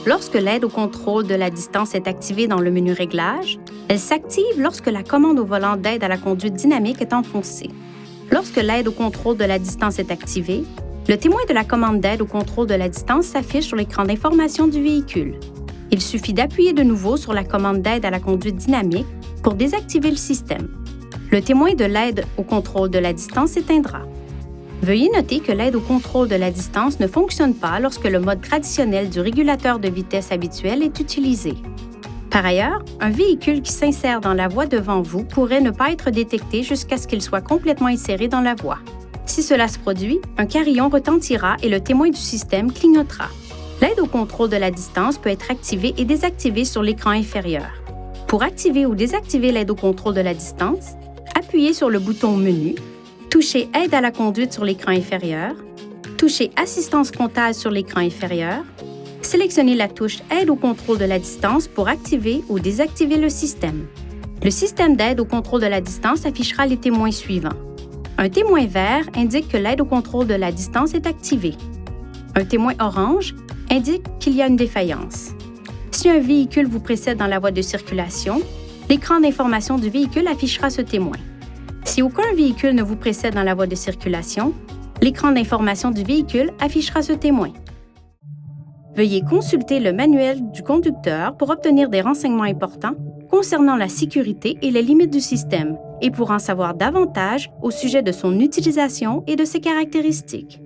Lorsque l'aide au contrôle de la distance est activée dans le menu Réglages, elle s'active lorsque la commande au volant d'aide à la conduite dynamique est enfoncée. Lorsque l'aide au contrôle de la distance est activée, le témoin de la commande d'aide au contrôle de la distance s'affiche sur l'écran d'information du véhicule. Il suffit d'appuyer de nouveau sur la commande d'aide à la conduite dynamique pour désactiver le système. Le témoin de l'aide au contrôle de la distance s'éteindra. Veuillez noter que l'aide au contrôle de la distance ne fonctionne pas lorsque le mode traditionnel du régulateur de vitesse habituel est utilisé. Par ailleurs, un véhicule qui s'insère dans la voie devant vous pourrait ne pas être détecté jusqu'à ce qu'il soit complètement inséré dans la voie. Si cela se produit, un carillon retentira et le témoin du système clignotera. L'aide au contrôle de la distance peut être activée et désactivée sur l'écran inférieur. Pour activer ou désactiver l'aide au contrôle de la distance, appuyez sur le bouton Menu, touchez Aide à la conduite sur l'écran inférieur, touchez Assistance frontale sur l'écran inférieur, sélectionnez la touche Aide au contrôle de la distance pour activer ou désactiver le système. Le système d'aide au contrôle de la distance affichera les témoins suivants. Un témoin vert indique que l'aide au contrôle de la distance est activée. Un témoin orange indique qu'il y a une défaillance. Si un véhicule vous précède dans la voie de circulation, l'écran d'information du véhicule affichera ce témoin. Si aucun véhicule ne vous précède dans la voie de circulation, l'écran d'information du véhicule affichera ce témoin. Veuillez consulter le manuel du conducteur pour obtenir des renseignements importants concernant la sécurité et les limites du système et pour en savoir davantage au sujet de son utilisation et de ses caractéristiques.